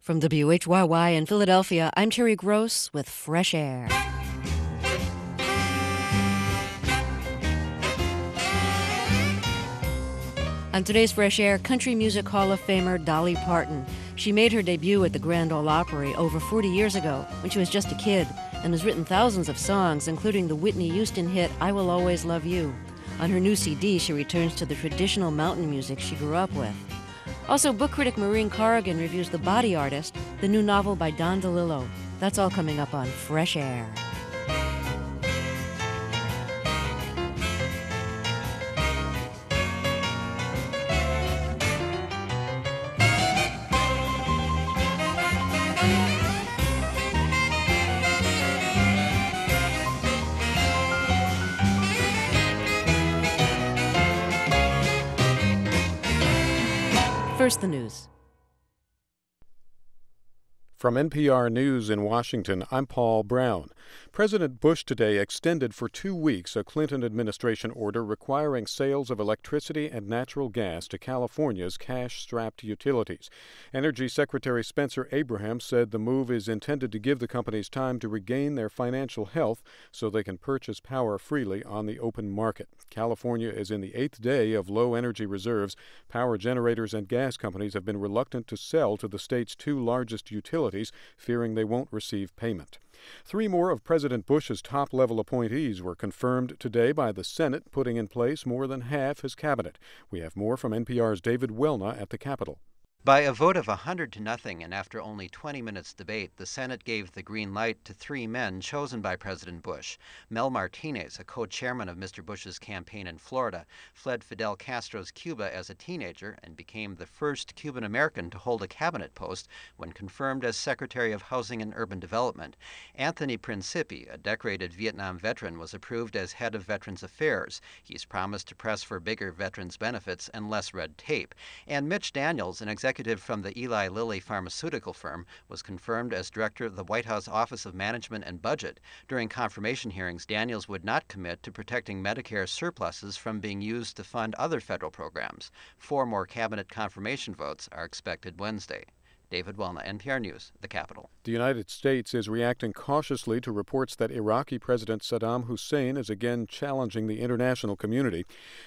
From WHYY in Philadelphia, I'm Terry Gross with Fresh Air. On today's Fresh Air, Country Music Hall of Famer Dolly Parton. She made her debut at the Grand Ole Opry over 40 years ago when she was just a kid and has written thousands of songs, including the Whitney Houston hit I Will Always Love You. On her new CD, she returns to the traditional mountain music she grew up with. Also, book critic Maureen Corrigan reviews The Body Artist, the new novel by Don DeLillo. That's all coming up on Fresh Air. First, the news. From NPR News in Washington, I'm Paul Brown. President Bush today extended for 2 weeks a Clinton administration order requiring sales of electricity and natural gas to California's cash-strapped utilities. Energy Secretary Spencer Abraham said the move is intended to give the companies time to regain their financial health so they can purchase power freely on the open market. California is in the 8th day of low energy reserves. Power generators and gas companies have been reluctant to sell to the state's 2 largest utilities, fearing they won't receive payment. 3 more of President Bush's top-level appointees were confirmed today by the Senate, putting in place more than half his cabinet. We have more from NPR's David Welna at the Capitol. By a vote of 100-0, and after only 20 minutes debate, the Senate gave the green light to 3 men chosen by President Bush. Mel Martinez, a co-chairman of Mr. Bush's campaign in Florida, fled Fidel Castro's Cuba as a teenager and became the first Cuban-American to hold a cabinet post when confirmed as Secretary of Housing and Urban Development. Anthony Principi, a decorated Vietnam veteran, was approved as head of Veterans Affairs. He's promised to press for bigger veterans benefits and less red tape. And Mitch Daniels, an executive from the Eli Lilly pharmaceutical firm, was confirmed as director of the White House Office of Management and Budget. During confirmation hearings, Daniels would not commit to protecting Medicare surpluses from being used to fund other federal programs. 4 more cabinet confirmation votes are expected Wednesday. David Welna, NPR News, the Capitol. The United States is reacting cautiously to reports that Iraqi President Saddam Hussein is again challenging the international community.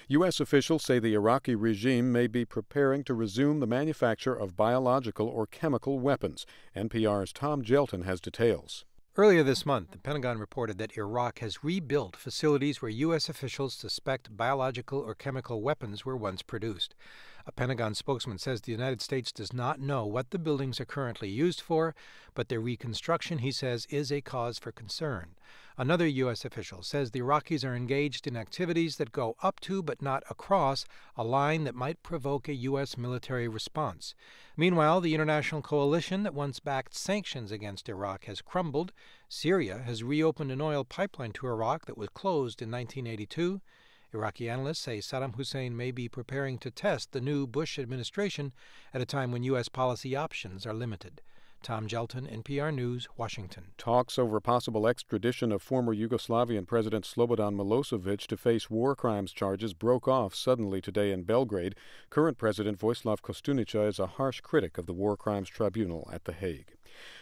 U.S. officials say the Iraqi regime may be preparing to resume the manufacture of biological or chemical weapons. NPR's Tom Gelton has details. Earlier this month, the Pentagon reported that Iraq has rebuilt facilities where U.S. officials suspect biological or chemical weapons were once produced. A Pentagon spokesman says the United States does not know what the buildings are currently used for, but their reconstruction, he says, is a cause for concern. Another U.S. official says the Iraqis are engaged in activities that go up to but not across a line that might provoke a U.S. military response. Meanwhile, the international coalition that once backed sanctions against Iraq has crumbled. Syria has reopened an oil pipeline to Iraq that was closed in 1982. Iraqi analysts say Saddam Hussein may be preparing to test the new Bush administration at a time when U.S. policy options are limited. Tom Gelton, NPR News, Washington. Talks over possible extradition of former Yugoslavian President Slobodan Milosevic to face war crimes charges broke off suddenly today in Belgrade. Current President Vojislav Koštunica is a harsh critic of the War Crimes Tribunal at The Hague.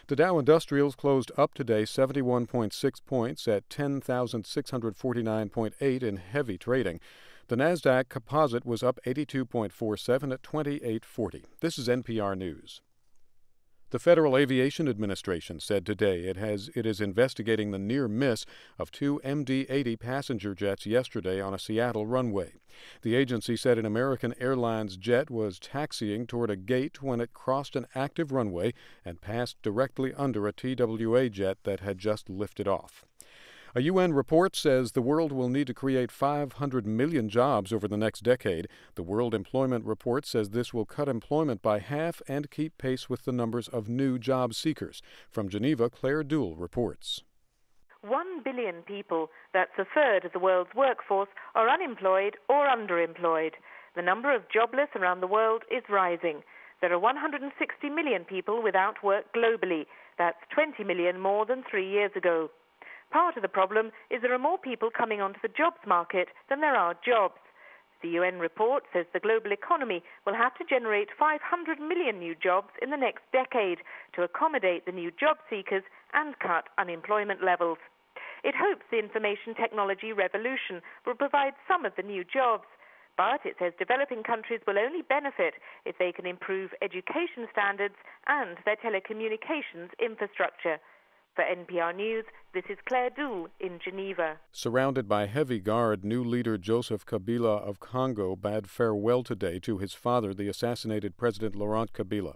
The Dow Industrials closed up today 71.6 points at 10,649.8 in heavy trading. The Nasdaq Composite was up 82.47 at 2840. This is NPR News. The Federal Aviation Administration said today it is investigating the near miss of 2 MD-80 passenger jets yesterday on a Seattle runway. The agency said an American Airlines jet was taxiing toward a gate when it crossed an active runway and passed directly under a TWA jet that had just lifted off. A UN report says the world will need to create 500 million jobs over the next decade. The World Employment Report says this will cut employment by half and keep pace with the numbers of new job seekers. From Geneva, Claire Duell reports. 1 billion people, that's a third of the world's workforce, are unemployed or underemployed. The number of jobless around the world is rising. There are 160 million people without work globally. That's 20 million more than 3 years ago. Part of the problem is there are more people coming onto the jobs market than there are jobs. The UN report says the global economy will have to generate 500 million new jobs in the next decade to accommodate the new job seekers and cut unemployment levels. It hopes the information technology revolution will provide some of the new jobs, but it says developing countries will only benefit if they can improve education standards and their telecommunications infrastructure. For NPR News, this is Claire Doul in Geneva. Surrounded by heavy guard, new leader Joseph Kabila of Congo bade farewell today to his father, the assassinated President Laurent Kabila.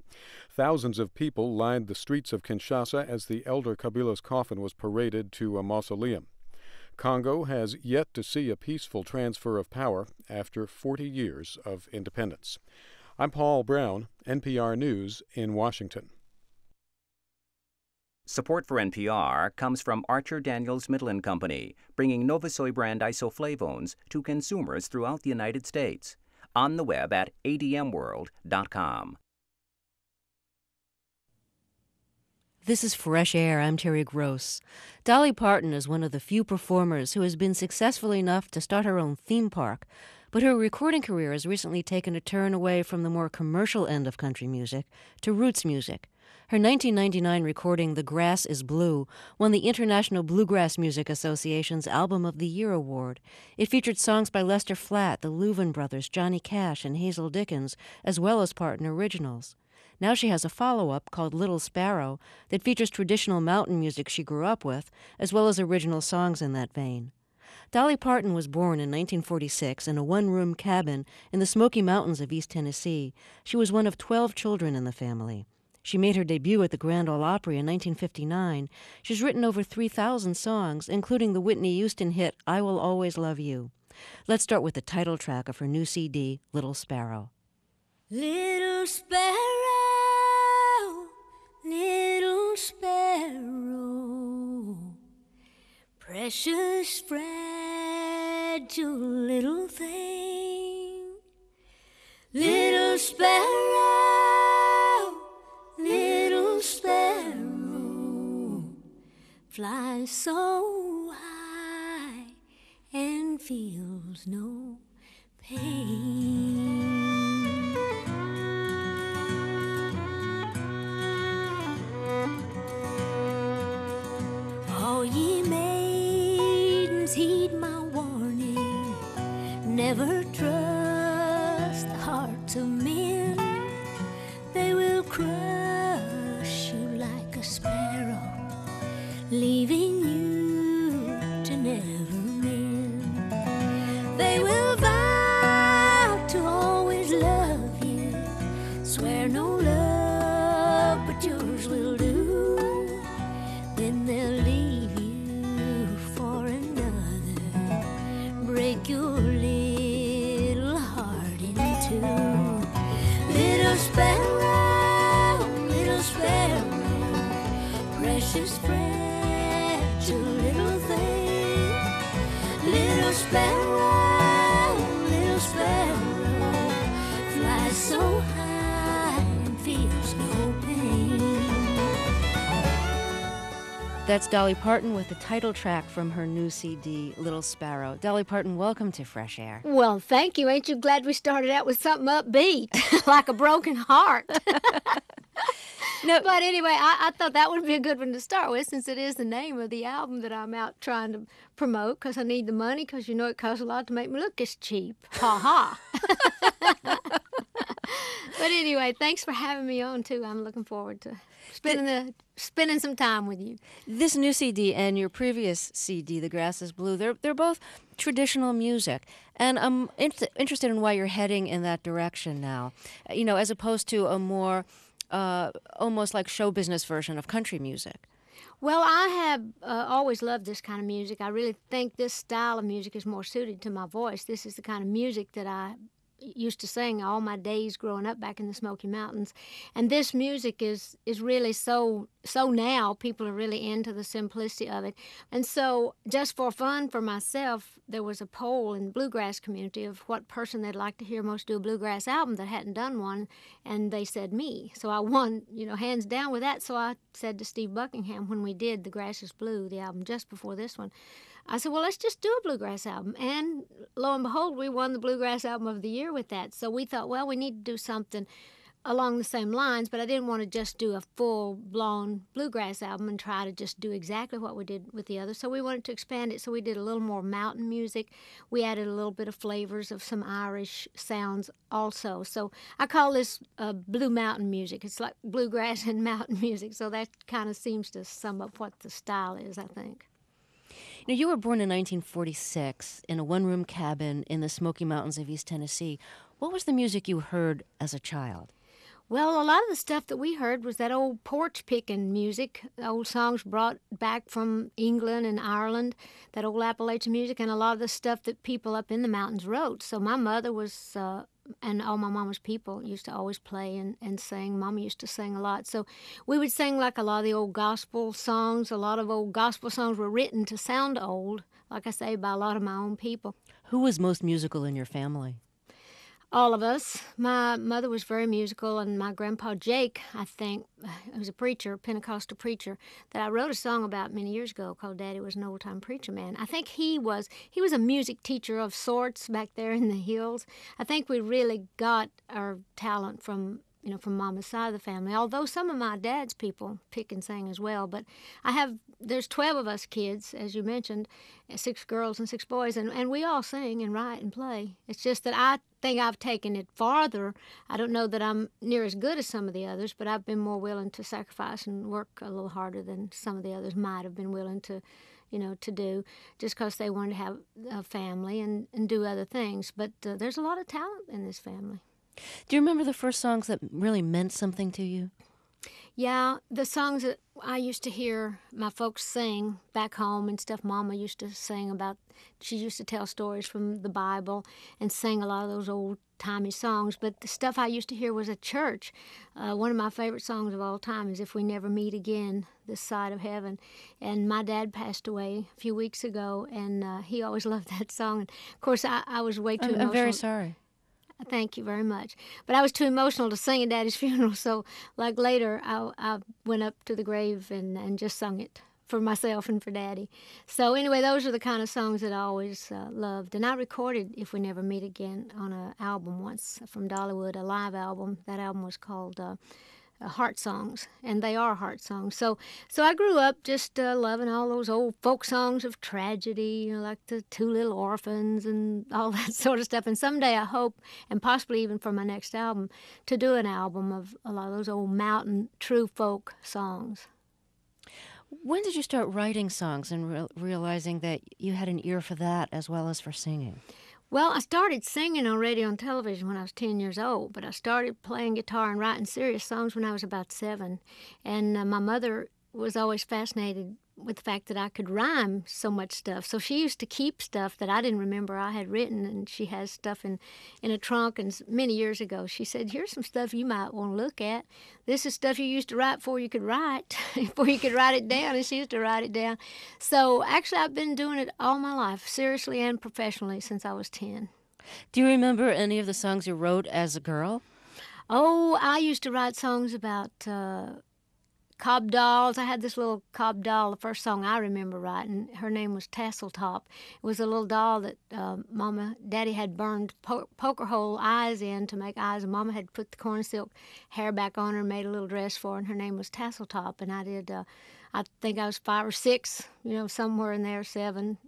Thousands of people lined the streets of Kinshasa as the elder Kabila's coffin was paraded to a mausoleum. Congo has yet to see a peaceful transfer of power after 40 years of independence. I'm Paul Brown, NPR News in Washington. Support for NPR comes from Archer Daniels Midland Company, bringing Novasoy brand isoflavones to consumers throughout the United States. On the web at admworld.com. This is Fresh Air. I'm Terry Gross. Dolly Parton is one of the few performers who has been successful enough to start her own theme park, but her recording career has recently taken a turn away from the more commercial end of country music to roots music. Her 1999 recording, The Grass is Blue, won the International Bluegrass Music Association's Album of the Year award. It featured songs by Lester Flatt, the Louvin Brothers, Johnny Cash, and Hazel Dickens, as well as Parton originals. Now she has a follow-up called Little Sparrow that features traditional mountain music she grew up with, as well as original songs in that vein. Dolly Parton was born in 1946 in a one-room cabin in the Smoky Mountains of East Tennessee. She was one of 12 children in the family. She made her debut at the Grand Ole Opry in 1959. She's written over 3,000 songs, including the Whitney Houston hit I Will Always Love You. Let's start with the title track of her new CD, Little Sparrow. Little sparrow, little sparrow, precious fragile little thing. Little sparrow, little sparrow, flies so high and feels no pain. All ye maidens heed my warning, never trust the hearts of men. They will crush you like a sparrow, leaving you to never mend. They will vow to always love you, swear no love but yours will do. Then they'll leave you for another, break your little heart in two. Little sparrow, precious fragile little thing. Little sparrow, flies so high and feels no pain. That's Dolly Parton with the title track from her new CD, Little Sparrow. Dolly Parton, welcome to Fresh Air. Well, thank you. Ain't you glad we started out with something upbeat, like a broken heart? No. But anyway, I thought that would be a good one to start with, since it is the name of the album that I'm out trying to promote, because I need the money, because you know it costs a lot to make me look this cheap. Ha ha. But anyway, thanks for having me on, too. I'm looking forward to spending some time with you. This new CD and your previous CD, The Grass is Blue, they're both traditional music. And I'm interested in why you're heading in that direction now, you know, as opposed to a more almost like show business version of country music. Well, I have always loved this kind of music. I really think this style of music is more suited to my voice. This is the kind of music that I used to sing all my days growing up back in the Smoky Mountains. And this music is really so now people are really into the simplicity of it. And so just for fun for myself, there was a poll in the bluegrass community of what person they'd like to hear most do a bluegrass album that hadn't done one, and they said me. So I won, you know, hands down with that. So I said to Steve Buckingham when we did The Grass is Blue, the album just before this one, I said, well, let's just do a bluegrass album. And lo and behold, we won the Bluegrass Album of the Year with that. So we thought, well, we need to do something along the same lines, but I didn't want to just do a full-blown bluegrass album and try to just do exactly what we did with the others. So we wanted to expand it, so we did a little more mountain music. We added a little bit of flavors of some Irish sounds also. So I call this blue mountain music. It's like bluegrass and mountain music, so that kind of seems to sum up what the style is, I think. Now, you were born in 1946 in a one-room cabin in the Smoky Mountains of East Tennessee. What was the music you heard as a child? Well, a lot of the stuff that we heard was that old porch picking music, old songs brought back from England and Ireland, that old Appalachian music, and a lot of the stuff that people up in the mountains wrote. So my mother was, and all my mama's people used to always play and sing. Mama used to sing a lot. So we would sing like a lot of the old gospel songs. A lot of old gospel songs were written to sound old, like I say, by a lot of my own people. Who was most musical in your family? All of us. My mother was very musical, and my grandpa Jake, I think, was a preacher, Pentecostal preacher, that I wrote a song about many years ago called Daddy Was an Old-Time Preacher Man. I think he was a music teacher of sorts back there in the hills. I think we really got our talent from Mama's side of the family, although some of my dad's people pick and sing as well. But there's 12 of us kids, as you mentioned, 6 girls and 6 boys, and we all sing and write and play. It's just that I think I've taken it farther. I don't know that I'm near as good as some of the others, but I've been more willing to sacrifice and work a little harder than some of the others might have been willing to do, just because they wanted to have a family and do other things. But there's a lot of talent in this family. Do you remember the first songs that really meant something to you? Yeah, the songs that I used to hear my folks sing back home and stuff Mama used to sing about. She used to tell stories from the Bible and sing a lot of those old-timey songs. But the stuff I used to hear was at church. One of my favorite songs of all time is If We Never Meet Again, This Side of Heaven. And my dad passed away a few weeks ago, and he always loved that song. And of course, I was way too emotional. I'm very sorry. Thank you very much. But I was too emotional to sing at Daddy's funeral, so like later I went up to the grave and just sung it for myself and for Daddy. So anyway, those are the kind of songs that I always loved. And I recorded If We Never Meet Again on an album once from Dollywood, a live album. That album was called Heart Songs, and they are heart songs. So I grew up just loving all those old folk songs of tragedy, like the Two Little Orphans and all that sort of stuff. And someday I hope, and possibly even for my next album, to do an album of a lot of those old mountain true folk songs. When did you start writing songs and realizing that you had an ear for that as well as for singing? Well, I started singing on radio and television when I was 10 years old, but I started playing guitar and writing serious songs when I was about 7. And my mother was always fascinated with the fact that I could rhyme so much stuff. So she used to keep stuff that I didn't remember I had written, and she has stuff in a trunk. And many years ago, she said, here's some stuff you might want to look at. This is stuff you used to write before you could write, before you could write it down, and she used to write it down. So actually, I've been doing it all my life, seriously and professionally, since I was 10. Do you remember any of the songs you wrote as a girl? Oh, I used to write songs about cob dolls. I had this little cob doll, the first song I remember writing. Her name was Tasseltop. It was a little doll that Daddy had burned poker hole eyes in to make eyes, and Mama had put the corn silk hair back on her and made a little dress for her, and her name was Tasseltop. And I did, I think I was 5 or 6, somewhere in there, 7.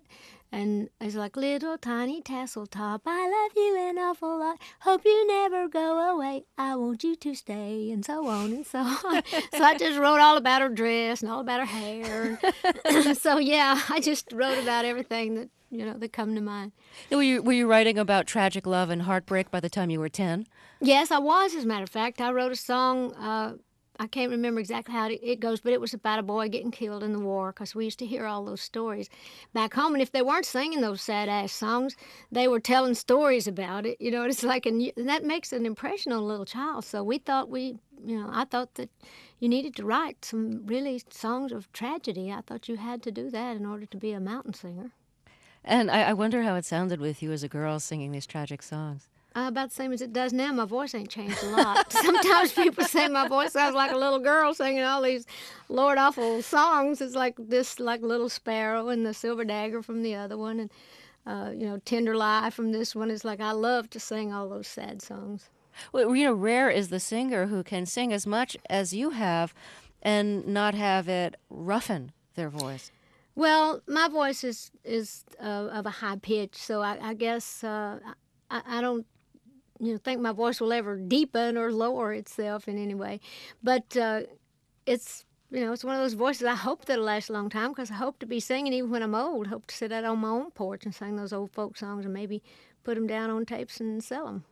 And it's like, little tiny Tasseltop, I love you an awful lot. Hope you never go away. I want you to stay, and so on and so on. So I just wrote all about her dress and all about her hair. So yeah, I just wrote about everything that that come to mind. Were you writing about tragic love and heartbreak by the time you were 10? Yes, I was. As a matter of fact, I wrote a song. I can't remember exactly how it goes, but it was about a boy getting killed in the war, because we used to hear all those stories back home. And if they weren't singing those sad-ass songs, they were telling stories about it. It's like, and that makes an impression on a little child. So we thought I thought that you needed to write some really songs of tragedy. I thought you had to do that in order to be a mountain singer. And I wonder how it sounded with you as a girl singing these tragic songs. about the same as it does now. My voice ain't changed a lot. Sometimes people say my voice sounds like a little girl singing all these Lord awful songs. It's like this, like Little Sparrow and the Silver Dagger from the other one, and Tender Lie from this one. It's like I love to sing all those sad songs. Well, rare is the singer who can sing as much as you have and not have it roughen their voice. Well, my voice is of a high pitch, so I guess I don't think my voice will ever deepen or lower itself in any way. But it's it's one of those voices I hope that'll last a long time, because I hope to be singing even when I'm old. Hope to sit out on my own porch and sing those old folk songs and maybe put them down on tapes and sell them.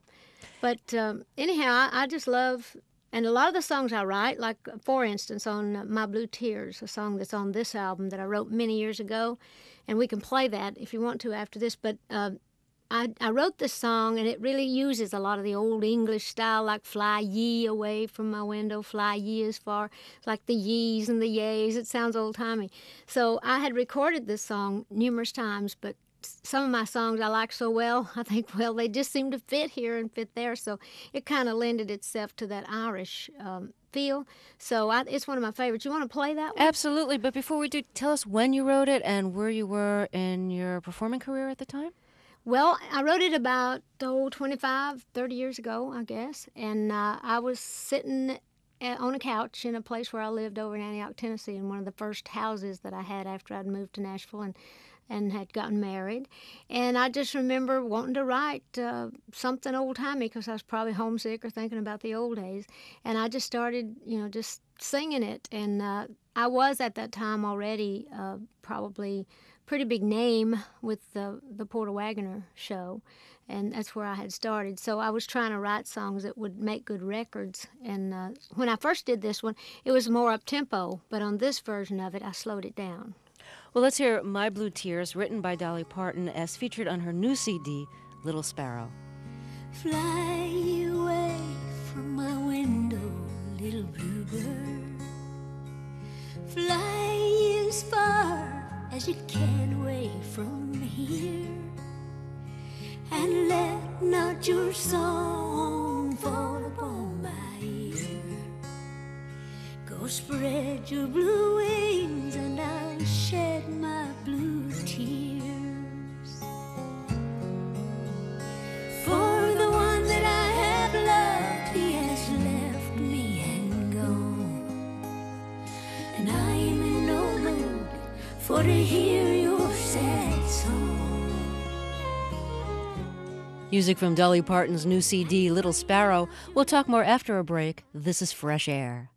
But anyhow, I just love, and a lot of the songs I write, like for instance on My Blue Tears, a song that's on this album that I wrote many years ago, and we can play that if you want to after this, but I wrote this song, and it really uses a lot of the old English style, like fly ye away from my window, fly ye as far, like the yees and the yays. It sounds old-timey. So I had recorded this song numerous times, but some of my songs I like so well, I think, well, they just seem to fit here and fit there. So it kind of lended itself to that Irish feel. So it's one of my favorites. You want to play that one? Absolutely. But before we do, tell us when you wrote it and where you were in your performing career at the time. Well, I wrote it about 25, 30 years ago, I guess. And I was sitting on a couch in a place where I lived over in Antioch, Tennessee, in one of the first houses that I had after I'd moved to Nashville and had gotten married. And I just remember wanting to write something old-timey, because I was probably homesick or thinking about the old days. And I just started, just singing it. And I was at that time already probably pretty big name with the Porter Wagoner show, and that's where I had started. So I was trying to write songs that would make good records. And when I first did this one, it was more up-tempo, but on this version of it, I slowed it down. Well, let's hear My Blue Tears, written by Dolly Parton, as featured on her new CD, Little Sparrow. Fly away from my window, little bluebird. Fly as far as you can away from here, and let not your song fall upon my ear. Go spread your blue wings, and I'll shed my blue tears. For the one that I have loved, he has left me and gone, and I am in no mood for to hear your sad song. Music from Dolly Parton's new CD, Little Sparrow. We'll talk more after a break. This is Fresh Air.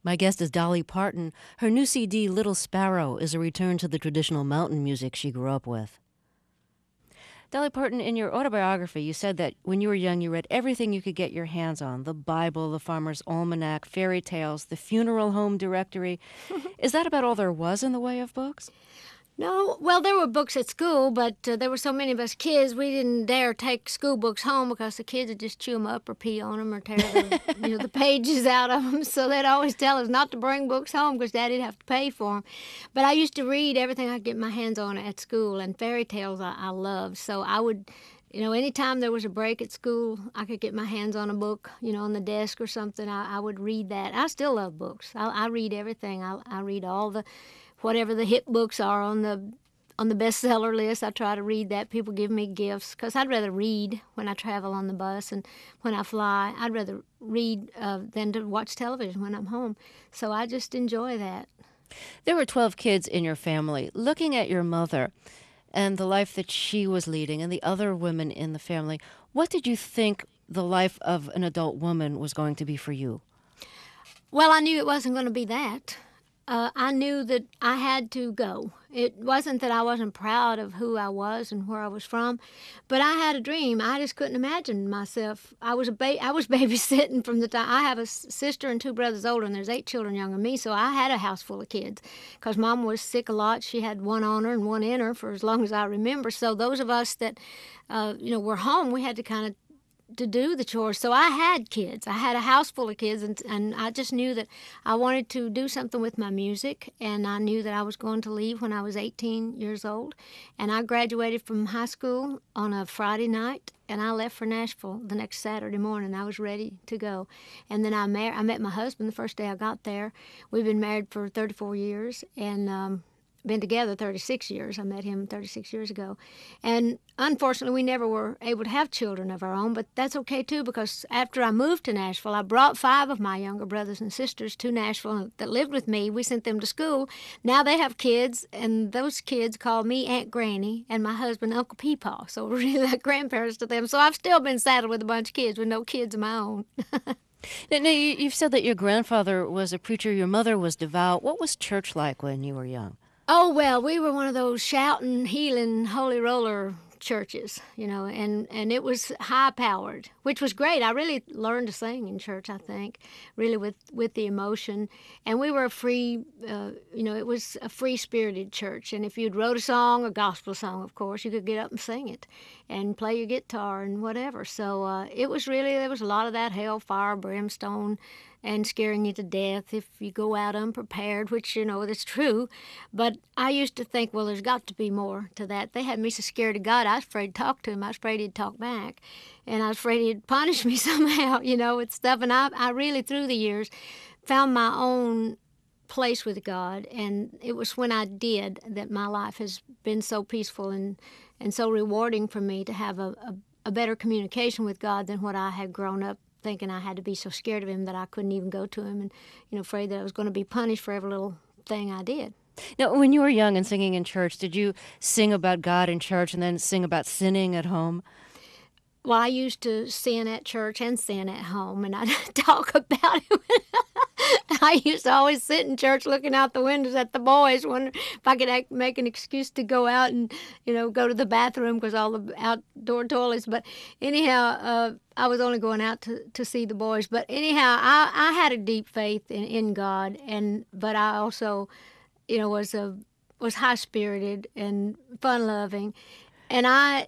My guest is Dolly Parton. Her new CD, Little Sparrow, is a return to the traditional mountain music she grew up with. Dolly Parton, in your autobiography, you said that when you were young, you read everything you could get your hands on: the Bible, the Farmer's Almanac, fairy tales, the Funeral Home Directory. Is that about all there was in the way of books? No, well, there were books at school, but there were so many of us kids, we didn't dare take school books home, because the kids would just chew them up or pee on them or tear the pages out of them. So they'd always tell us not to bring books home, because Daddy'd have to pay for them. But I used to read everything I could get my hands on at school, and fairy tales I loved. So I would, anytime there was a break at school, I could get my hands on a book, on the desk or something, I would read that. I still love books. I read everything. I read all the whatever the hit books are on the bestseller list. I try to read that. People give me gifts, because I'd rather read when I travel on the bus, and when I fly, I'd rather read than to watch television when I'm home. So I just enjoy that. There were 12 kids in your family. Looking at your mother and the life that she was leading and the other women in the family, what did you think the life of an adult woman was going to be for you? Well, I knew it wasn't going to be that. I knew that I had to go It wasn't that I wasn't proud of who I was and where I was from, but I had a dream. I just couldn't imagine myself. I was babysitting from the time. I have a sister and 2 brothers older, and there's 8 children younger than me, so I had a house full of kids because Mom was sick a lot. She had one on her and one in her for as long as I remember. So those of us that, were home, we had to kind of to do the chores. So I had kids. I had a house full of kids, and I just knew that I wanted to do something with my music, and I knew that I was going to leave when I was 18 years old. And I graduated from high school on a Friday night, and I left for Nashville the next Saturday morning. I was ready to go. And then I met my husband the first day I got there. We've been married for 34 years, and been together 36 years. I met him 36 years ago. And unfortunately, we never were able to have children of our own, but that's okay too, because after I moved to Nashville, I brought 5 of my younger brothers and sisters to Nashville that lived with me. We sent them to school. Now they have kids, and those kids call me Aunt Granny and my husband Uncle Peepaw. So we're really like grandparents to them. So I've still been saddled with a bunch of kids with no kids of my own. Now, you've said that your grandfather was a preacher, your mother was devout. What was church like when you were young? Oh, well, we were one of those shouting, healing, holy roller churches, and it was high-powered, which was great. I really learned to sing in church, I think, really with the emotion. And we were a free, it was a free-spirited church. And if you'd wrote a song, a gospel song, of course, you could get up and sing it and play your guitar and whatever. So there was a lot of that hellfire, brimstone, and scaring you to death if you go out unprepared, which, that's true. But I used to think, well, there's got to be more to that. They had me so scared of God, I was afraid to talk to him. I was afraid he'd talk back. And I was afraid he'd punish me somehow, with stuff. And I really, through the years, found my own place with God. And it was when I did that my life has been so peaceful and so rewarding for me to have a better communication with God than what I had grown up thinking. I had to be so scared of him that I couldn't even go to him, and afraid that I was going to be punished for every little thing I did. Now, when you were young and singing in church, did you sing about God in church and then sing about sinning at home? Well, I used to sin at church and sin at home, and I'd talk about it. I used to always sit in church looking out the windows at the boys, wondering if I could make an excuse to go out and, go to the bathroom because all the outdoor toilets. But anyhow, I was only going out to see the boys. But anyhow, I had a deep faith in God, but I also, was high-spirited and fun-loving. And I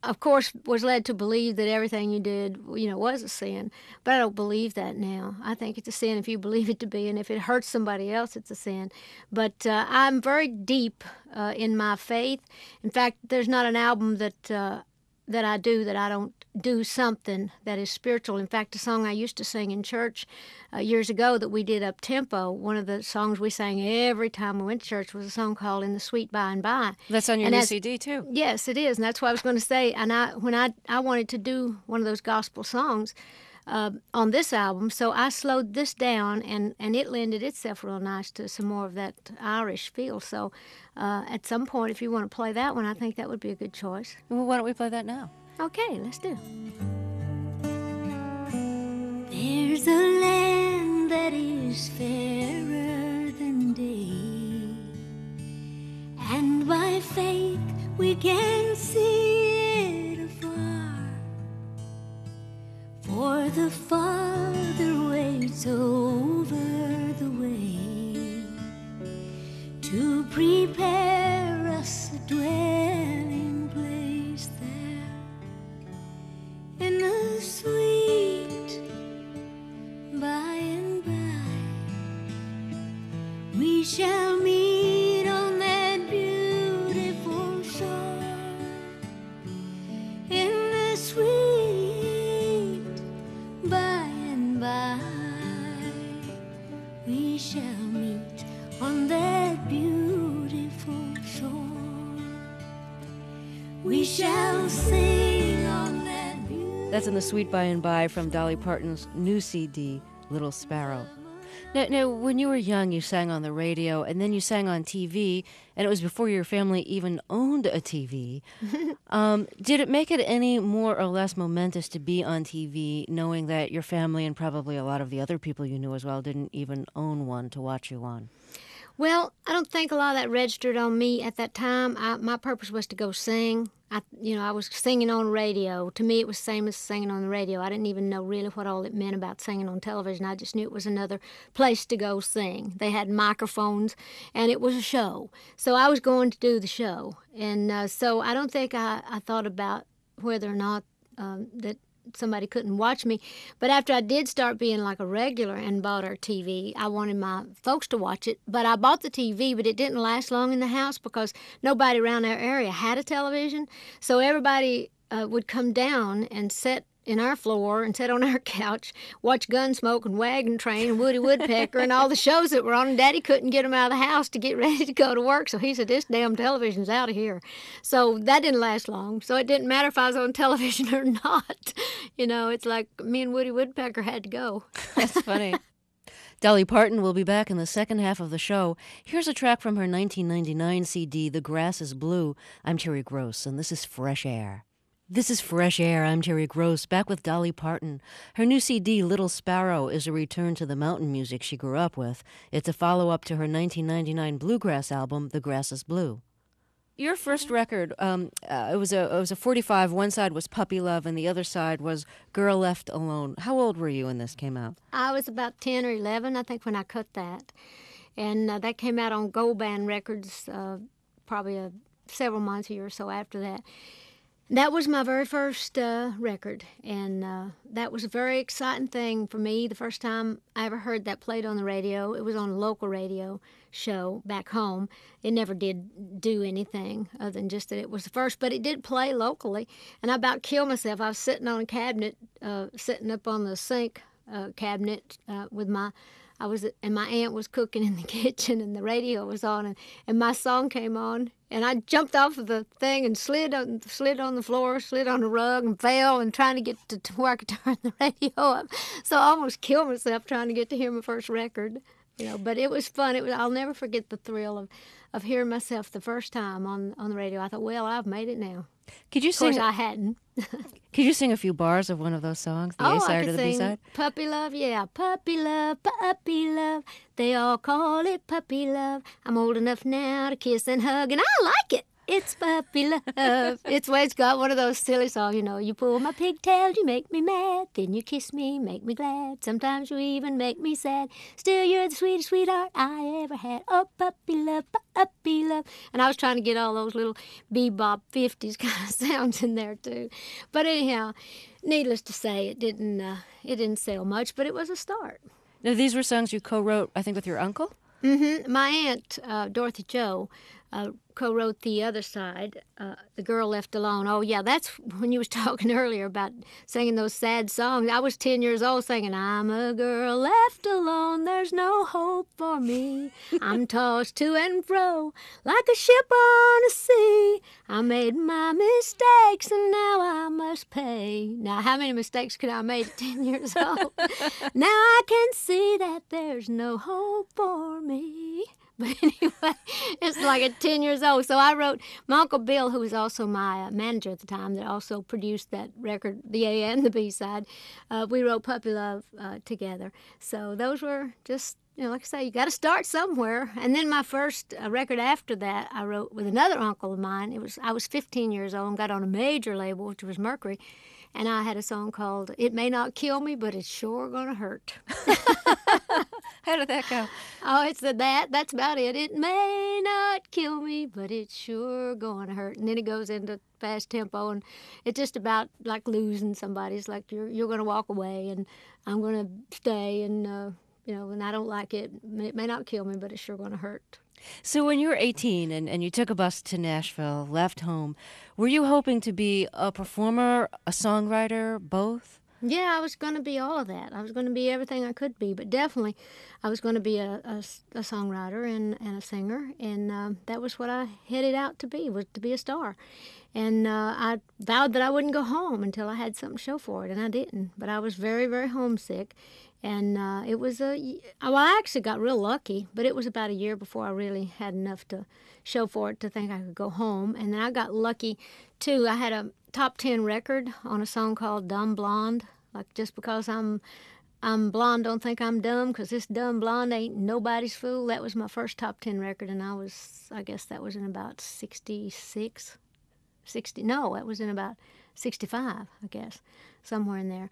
of course, was led to believe that everything you did, was a sin. But I don't believe that now. I think it's a sin if you believe it to be, and if it hurts somebody else, it's a sin. But I'm very deep in my faith. In fact, there's not an album that I do that I don't do something that is spiritual. In fact, a song I used to sing in church years ago that we did up-tempo, one of the songs we sang every time we went to church was a song called In the Sweet By and By. That's on your new CD, too. Yes, it is, and that's what I was going to say. And when I wanted to do one of those gospel songs on this album, so I slowed this down, and it lended itself real nice to some more of that Irish feel. So at some point, if you want to play that one, I think that would be a good choice. Well, why don't we play that now? Okay, let's do. There's a land that is fairer than day, and by faith we can see it afar, for the Father waits over the way to prepare us a dwelling place there in the sweet by and by. We shall meet on that beautiful shore in the sweet by and by. We shall meet on that beautiful shore. We shall sing on that beautiful. That's In the Sweet By and By from Dolly Parton's new CD, Little Sparrow. Now, when you were young, you sang on the radio, and then you sang on TV, and it was before your family even owned a TV. Did it make it any more or less momentous to be on TV, knowing that your family and probably a lot of the other people you knew as well didn't even own one to watch you on? Well, I don't think a lot of that registered on me at that time. My purpose was to go sing. I was singing on radio. To me, it was the same as singing on the radio. I didn't even know really what all it meant about singing on television. I just knew it was another place to go sing. They had microphones, and it was a show. So I was going to do the show. And so I don't think I thought about whether or not that somebody couldn't watch me. But after I did start being like a regular and bought our TV, I wanted my folks to watch it. But I bought the TV, but it didn't last long in the house because nobody around our area had a television. So everybody would come down and sit in our floor and sit on our couch, watch Gunsmoke and Wagon Train and Woody Woodpecker and all the shows that were on. And Daddy couldn't get them out of the house to get ready to go to work. So he said, this damn television's out of here. So that didn't last long. So it didn't matter if I was on television or not. It's like me and Woody Woodpecker had to go. That's funny. Dolly Parton will be back in the second half of the show. Here's a track from her 1999 CD, The Grass is Blue. I'm Terry Gross, and this is Fresh Air. This is Fresh Air. I'm Terry Gross, back with Dolly Parton. Her new CD, Little Sparrow, is a return to the mountain music she grew up with. It's a follow-up to her 1999 bluegrass album, The Grass is Blue. Your first record, it was a 45. One side was Puppy Love, and the other side was Girl Left Alone. How old were you when this came out? I was about 10 or 11, I think, when I cut that. And that came out on Gold Band Records probably several months, a year or so after that. That was my very first record, and that was a very exciting thing for me. The first time I ever heard that played on the radio, it was on a local radio show back home. It never did do anything other than just that it was the first, but it did play locally, and I about killed myself. I was sitting on a cabinet, sitting up on the sink cabinet with my aunt was cooking in the kitchen, and the radio was on, and my song came on, and I jumped off of the thing and slid on the floor, slid on the rug, and fell, and trying to get to where I could turn the radio up. So I almost killed myself trying to get to hear my first record. But it was fun. I'll never forget the thrill of hearing myself the first time on the radio. I thought, well, I've made it now. Could you sing? Of course, I hadn't. Could you sing a few bars of one of those songs, the A side or the B side? Puppy Love, yeah. Puppy love, puppy love. They all call it puppy love. I'm old enough now to kiss and hug, and I like it. It's puppy love. It's got one of those silly songs, You pull my pigtails, you make me mad. Then you kiss me, make me glad. Sometimes you even make me sad. Still, you're the sweetest sweetheart I ever had. Oh, puppy love, puppy love. And I was trying to get all those little bebop 50s kind of sounds in there, too. But anyhow, needless to say, it didn't sell much, but it was a start. Now, these were songs you co-wrote, I think, with your uncle? Mm-hmm. My aunt, Dorothy Jo, co-wrote the other side, The Girl Left Alone. Oh, yeah, that's when you was talking earlier about singing those sad songs. I was 10 years old singing, I'm a girl left alone, there's no hope for me. I'm tossed to and fro like a ship on a sea. I made my mistakes and now I must pay. Now, how many mistakes could I have made at 10 years old? Now I can see that there's no hope for me. But anyway, it's like at 10 years old. So I wrote, my Uncle Bill, who was also my manager at the time, that also produced that record, the A and the B side, we wrote Puppy Love together. So those were just, like I say, you got to start somewhere. And then my first record after that, I wrote with another uncle of mine. I was 15 years old and got on a major label, which was Mercury. And I had a song called It May Not Kill Me, But It's Sure Gonna Hurt. How did that go? Oh, it's that's about it. It may not kill me, but it's sure gonna hurt. And then it goes into fast tempo, and it's just about like losing somebody. It's like you're gonna walk away, and I'm gonna stay, and and I don't like it. It may not kill me, but it's sure gonna hurt. So when you were 18 and you took a bus to Nashville, left home, were you hoping to be a performer, a songwriter, both? Yeah, I was going to be all of that. I was going to be everything I could be, but definitely I was going to be a songwriter and a singer, and that was what I headed out to be, was to be a star. And I vowed that I wouldn't go home until I had something to show for it, and I didn't. But I was very, very homesick, and it was I actually got real lucky, but it was about a year before I really had enough to show for it to think I could go home. And then I got lucky, too. I had a top 10 record on a song called Dumb Blonde, like just because I'm I'm Blonde, Don't Think I'm Dumb, 'cause this dumb blonde ain't nobody's fool. That was my first top 10 record, and I guess that was in about 66, 60, no, that was in about 65, I guess, somewhere in there.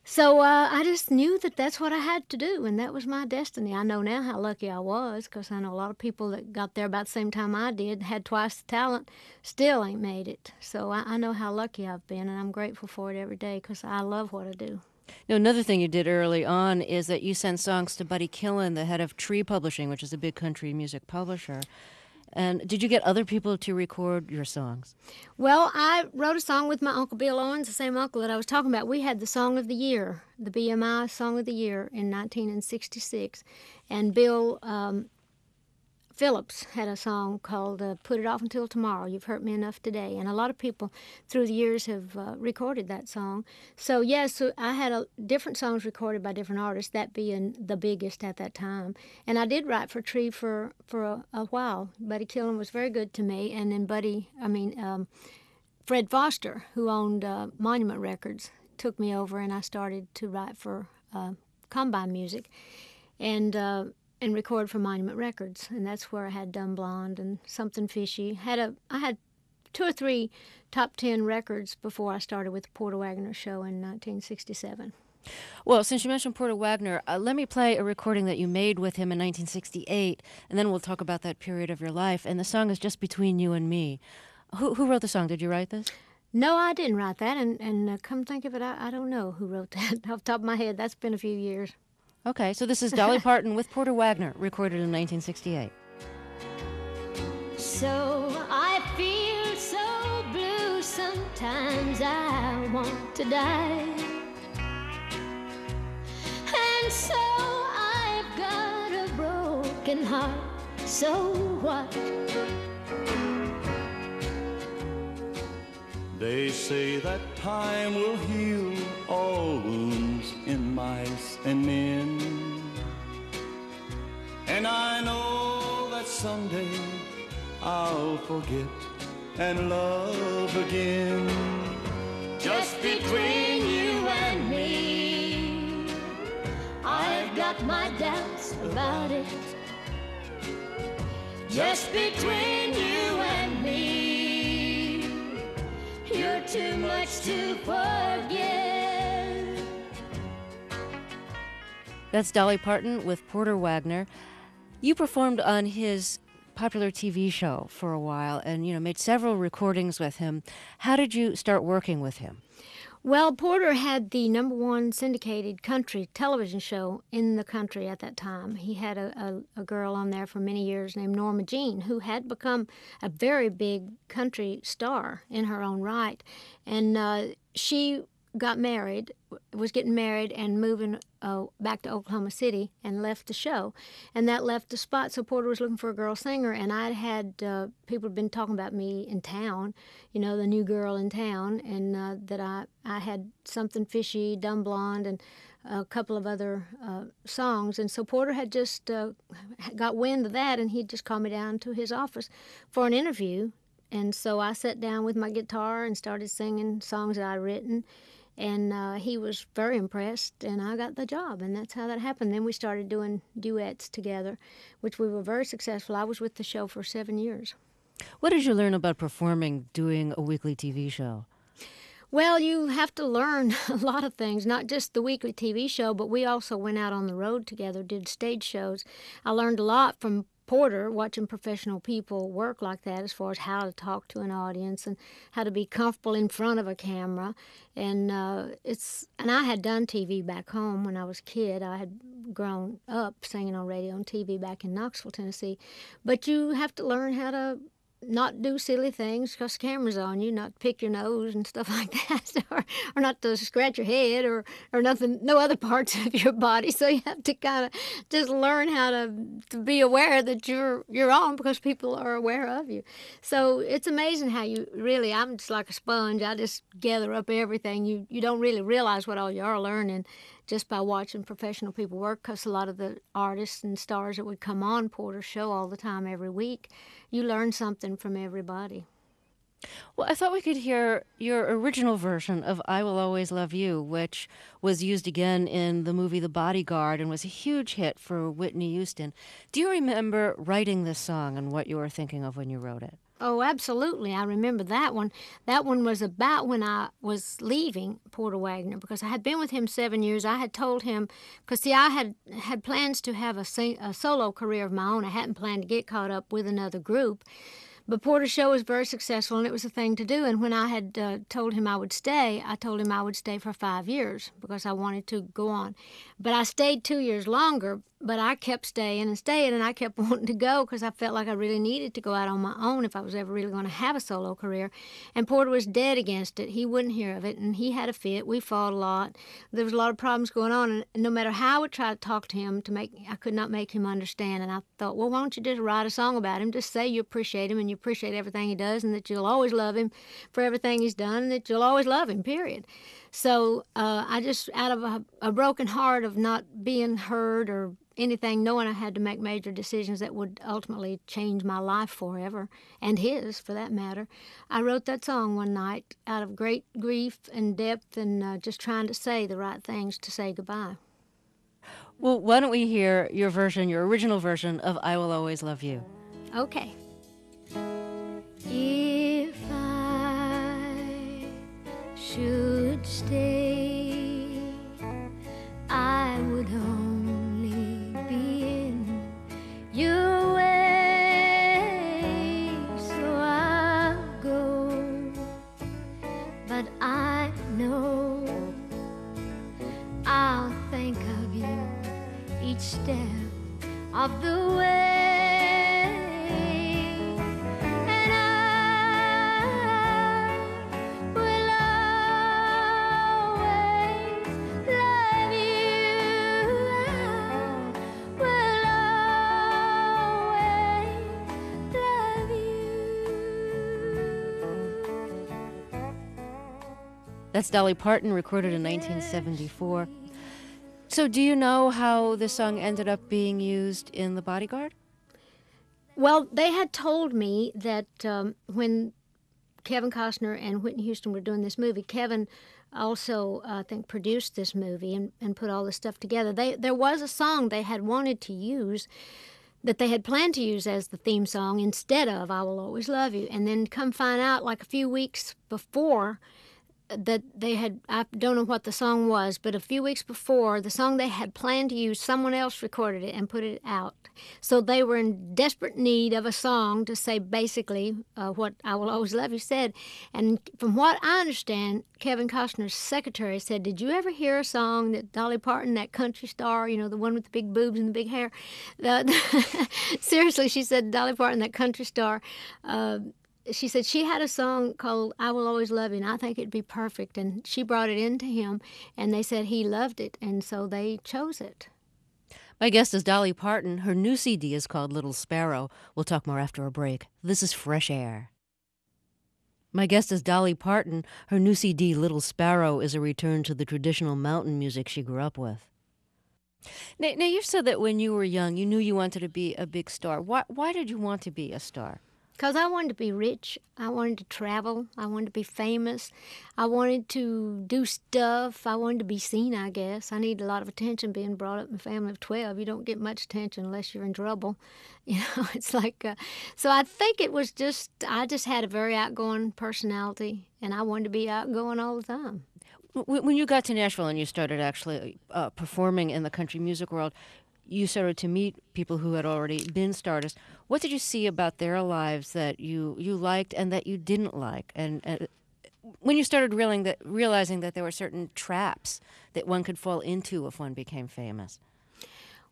So I just knew that that's what I had to do, and that was my destiny. I know now how lucky I was, because I know a lot of people that got there about the same time I did, had twice the talent, still ain't made it. So I know how lucky I've been, and I'm grateful for it every day, because I love what I do. Now, another thing you did early on is that you sent songs to Buddy Killen, the head of Tree Publishing, which is a big country music publisher. And did you get other people to record your songs? Well, I wrote a song with my Uncle Bill Owens, the same uncle that I was talking about. We had the Song of the Year, the BMI Song of the Year in 1966. And Bill Phillips had a song called Put It Off Until Tomorrow, You've Hurt Me Enough Today. And a lot of people through the years have recorded that song. So, yes, so I had different songs recorded by different artists, that being the biggest at that time. And I did write for Tree for a while. Buddy Killen was very good to me. And then Fred Foster, who owned Monument Records, took me over, and I started to write for Combine Music. And record for Monument Records, and that's where I had Dumb Blonde and Something Fishy. I had 2 or 3 top 10 records before I started with the Porter Wagoner Show in 1967. Well, since you mentioned Porter Wagoner, let me play a recording that you made with him in 1968, and then we'll talk about that period of your life. And the song is Just Between You and Me. Who wrote the song? Did you write this? No, I didn't write that, and come think of it, I don't know who wrote that off the top of my head. That's been a few years. Okay, so this is Dolly Parton with Porter Wagoner, recorded in 1968. So I feel so blue, sometimes I want to die. And so I've got a broken heart, so what? They say that time will heal all wounds in mice and men. And I know that someday I'll forget and love again. Just between you and me, I've got my doubts about it. Just between you and me, you're too much to forget. That's Dolly Parton with Porter Wagoner. You performed on his popular TV show for a while and, made several recordings with him. How did you start working with him? Well, Porter had the #1 syndicated country television show in the country at that time. He had a girl on there for many years named Norma Jean, who had become a very big country star in her own right. And she got married, was getting married and moving back to Oklahoma City, and left the show. And that left the spot, so Porter was looking for a girl singer, and I'd had people had been talking about me in town, the new girl in town, and that I had Something Fishy, Dumb Blonde, and a couple of other songs. And so Porter had just got wind of that, and he'd just called me down to his office for an interview. And so I sat down with my guitar and started singing songs that I'd written. And he was very impressed, and I got the job, and that's how that happened. Then we started doing duets together, which we were very successful. I was with the show for 7 years. What did you learn about performing, doing a weekly TV show? Well, you have to learn a lot of things, not just the weekly TV show, but we also went out on the road together, did stage shows. I learned a lot from Porter, watching professional people work like that, as far as how to talk to an audience and how to be comfortable in front of a camera. And I had done TV back home when I was a kid. I had grown up singing on radio and TV back in Knoxville, Tennessee. But you have to learn how to not do silly things because the camera's on you, not pick your nose and stuff like that, or not to scratch your head or nothing, no other parts of your body. So you have to kind of just learn how to be aware that you're on, because people are aware of you. So it's amazing how I'm just like a sponge. I just gather up everything. You don't really realize what all you are learning just by watching professional people work, because a lot of the artists and stars that would come on Porter's show all the time every week, you learn something from everybody. Well, I thought we could hear your original version of I Will Always Love You, which was used again in the movie The Bodyguard and was a huge hit for Whitney Houston. Do you remember writing this song and what you were thinking of when you wrote it? Oh, absolutely. I remember that one. That one was about when I was leaving Porter Wagoner because I had been with him 7 years. I had told him, because see, I had plans to have a solo career of my own. I hadn't planned to get caught up with another group. But Porter's show was very successful, and it was a thing to do. And when I had told him I would stay, I told him I would stay for 5 years because I wanted to go on. But I stayed 2 years longer, but I kept staying, and I kept wanting to go because I felt like I really needed to go out on my own if I was ever really going to have a solo career. And Porter was dead against it. He wouldn't hear of it, and he had a fit. We fought a lot. There was a lot of problems going on, and no matter how I would try to talk to him, I could not make him understand. And I thought, well, why don't you just write a song about him? Just say you appreciate him and you appreciate everything he does and that you'll always love him for everything he's done and that you'll always love him, period. So I just, out of a broken heart of not being heard or anything, knowing I had to make major decisions that would ultimately change my life forever, and his, for that matter, I wrote that song one night out of great grief and depth and just trying to say the right things to say goodbye. Well, why don't we hear your version, your original version of I Will Always Love You? Okay. If I should stay, I would only be in your way, so I'll go. But I know I'll think of you each step of the way. That's Dolly Parton, recorded in 1974. So do you know how this song ended up being used in The Bodyguard? Well, they had told me that when Kevin Costner and Whitney Houston were doing this movie, Kevin also, I think, produced this movie and put all this stuff together. There was a song they had wanted to use that they had planned to use as the theme song instead of I Will Always Love You. And then come find out like a few weeks before that they had, I don't know what the song was, but a few weeks before, the song they had planned to use, someone else recorded it and put it out. So they were in desperate need of a song to say basically what I Will Always Love You said. And from what I understand, Kevin Costner's secretary said, did you ever hear a song that Dolly Parton, that country star, you know, the one with the big boobs and the big hair? Seriously, she said, Dolly Parton, that country star, she said she had a song called I Will Always Love You, and I think it'd be perfect. And she brought it in to him, and they said he loved it, and so they chose it. My guest is Dolly Parton. Her new CD is called Little Sparrow. We'll talk more after a break. This is Fresh Air. My guest is Dolly Parton. Her new CD, Little Sparrow, is a return to the traditional mountain music she grew up with. Now you said that when you were young, you knew you wanted to be a big star. Why did you want to be a star? Because I wanted to be rich. I wanted to travel. I wanted to be famous. I wanted to do stuff. I wanted to be seen, I guess. I needed a lot of attention being brought up in a family of 12. You don't get much attention unless you're in trouble. You know, it's like, so I think it was just, I just had a very outgoing personality, and I wanted to be outgoing all the time. When you got to Nashville and you started actually performing in the country music world, you started to meet people who had already been stars. What did you see about their lives that you liked and that you didn't like? And when you started realizing that there were certain traps that one could fall into if one became famous?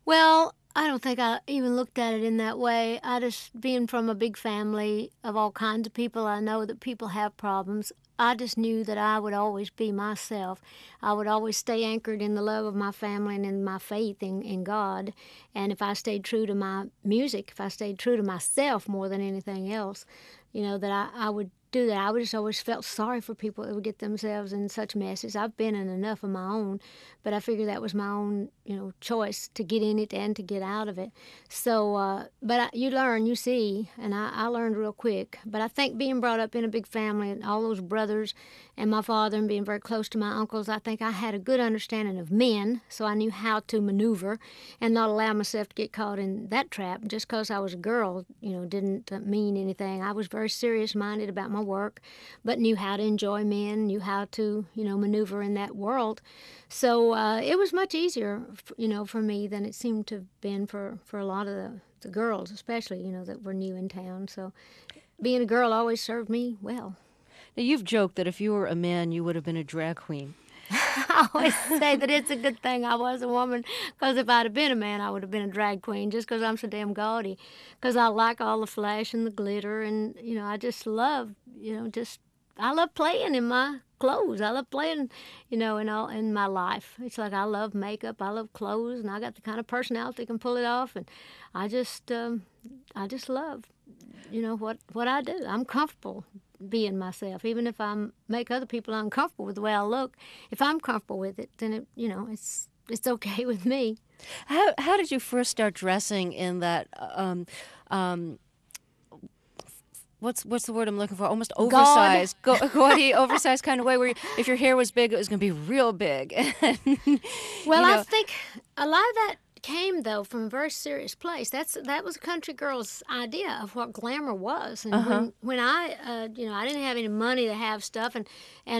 Well, I don't think I even looked at it in that way. I just, being from a big family of all kinds of people, I know that people have problems. I just knew that I would always be myself. I would always stay anchored in the love of my family and in my faith in God. And if I stayed true to my music, if I stayed true to myself more than anything else, you know, that I would do that. I just always felt sorry for people that would get themselves in such messes. I've been in enough of my own, but I figured that was my own, choice to get in it and to get out of it. So, you learn, you see, and I learned real quick. But I think being brought up in a big family and all those brothers and my father and being very close to my uncles, I think I had a good understanding of men, so I knew how to maneuver and not allow myself to get caught in that trap. Just because I was a girl, didn't mean anything. I was very serious-minded about my work, but knew how to enjoy men, knew how to, maneuver in that world. So it was much easier, for me than it seemed to have been for a lot of the girls, especially, that were new in town. So being a girl always served me well. Now, you've joked that if you were a man, you would have been a drag queen. I always say that it's a good thing I was a woman, because if I'd have been a man, I would have been a drag queen, just because I'm so damn gaudy. Because I like all the flash and the glitter, and, I just love, I love playing in my clothes. I love playing, in my life. It's like I love makeup, I love clothes, and I got the kind of personality that can pull it off, and I just love, what I do. I'm comfortable being myself, even if I make other people uncomfortable with the way I look. If I'm comfortable with it, then it's okay with me. How did you first start dressing in that what's the word I'm looking for? Almost oversized, gaudy, oversized kind of way, where if your hair was big, it was going to be real big. Well, I think a lot of that came, though, from a very serious place. That was a country girl's idea of what glamour was. And when I, I didn't have any money to have stuff, and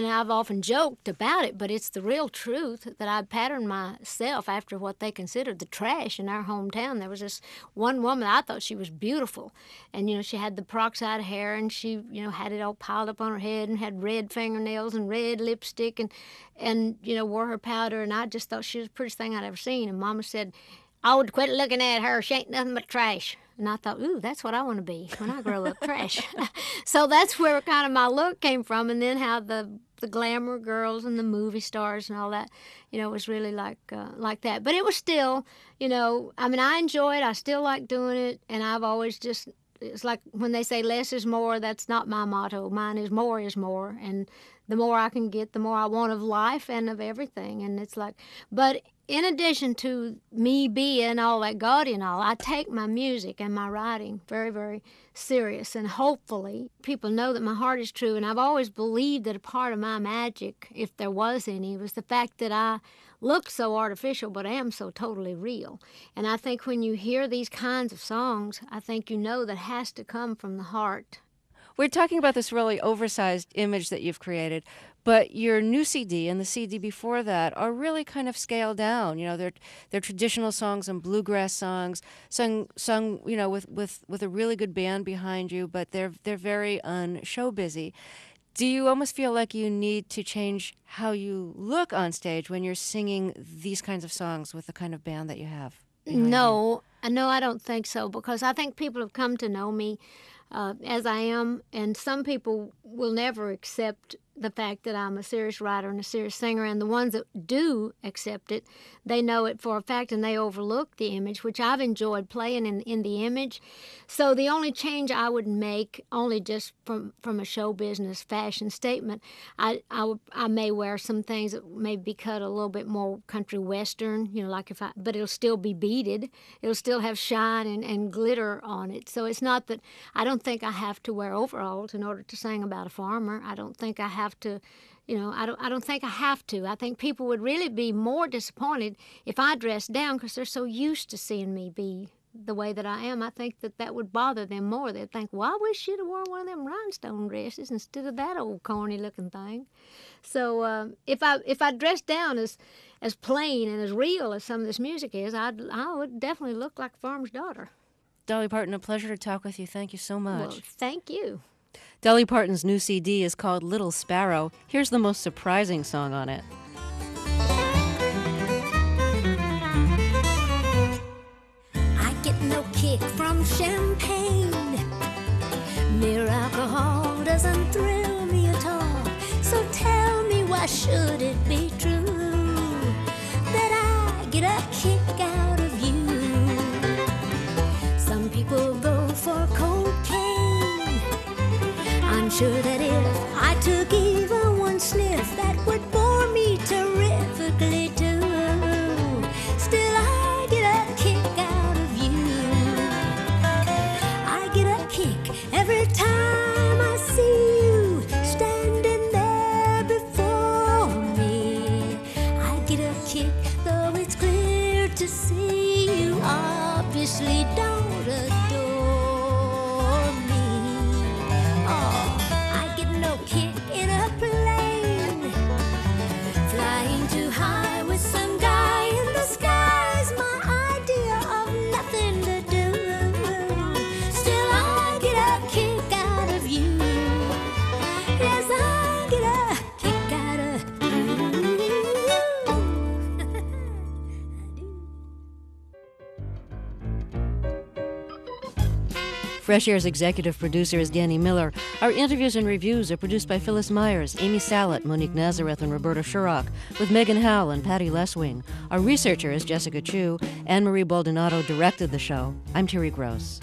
I've often joked about it, but it's the real truth that I patterned myself after what they considered the trash in our hometown. There was this one woman, I thought she was beautiful, and, she had the peroxide hair, and she, had it all piled up on her head, and had red fingernails and red lipstick, and wore her powder, and I just thought she was the prettiest thing I'd ever seen. And Mama said, "Oh, quit looking at her. She ain't nothing but trash." And I thought, ooh, that's what I want to be when I grow up, trash. So that's where kind of my look came from, and then how the glamour girls and the movie stars and all that, was really like that. But it was still, I enjoy it. I still like doing it, and I've always just, it's like when they say less is more, that's not my motto. Mine is more, and the more I can get, the more I want of life and of everything. And it's like, but in addition to me being all that gaudy and all, I take my music and my writing very, very serious. And hopefully people know that my heart is true. And I've always believed that a part of my magic, if there was any, was the fact that I look so artificial, but I am so totally real. And I think when you hear these kinds of songs, I think that has to come from the heart. We're talking about this really oversized image that you've created, but your new CD and the CD before that are really kind of scaled down. They're traditional songs and bluegrass songs, sung with a really good band behind you, but they're very show busy. Do you almost feel like you need to change how you look on stage when you're singing these kinds of songs with the kind of band that you have? No, I don't think so, because I think people have come to know me as I am, and some people will never accept the fact that I'm a serious writer and a serious singer, and the ones that do accept it, they know it for a fact, and they overlook the image, which I've enjoyed playing in the image. So the only change I would make, only just from a show business fashion statement, I may wear some things that may be cut a little bit more country western, but it'll still be beaded. It'll still have shine and glitter on it. So it's not that, I don't think I have to wear overalls in order to sing about a farmer. I don't think I have to, I don't think I have to. I think people would really be more disappointed if I dressed down, because they're so used to seeing me be the way that I am. I think that would bother them more. They'd think, well, I wish she'd have worn one of them rhinestone dresses instead of that old corny looking thing. So if I dressed down as plain and as real as some of this music is, I would definitely look like a farmer's daughter. Dolly Parton, a pleasure to talk with you. Thank you so much. Well, thank you. Dolly Parton's new CD is called Little Sparrow. Here's the most surprising song on it. I get no kick from champagne. Mere alcohol doesn't thrill me at all. So tell me, why should it be true that I get a kick out of you? Some people go for cocaine. I'm Sure that if I took even one sniff, that would bore me terrifically too. Still, I get a kick out of you. I get a kick every time I see you standing there before me. I get a kick, though it's clear to see you obviously don't adore me. Oh, I get no kick in a plane, flying too high with some guy in the sky's my idea of nothing to do. Still, I get a kick out of you. Yes, I get a kick out of Fresh Air's executive producer is Danny Miller. Our interviews and reviews are produced by Phyllis Myers, Amy Salet, Monique Nazareth, and Roberta Shurock, with Megan Howell and Patty Leswing. Our researcher is Jessica Chu. Anne-Marie Baldonado directed the show. I'm Terry Gross.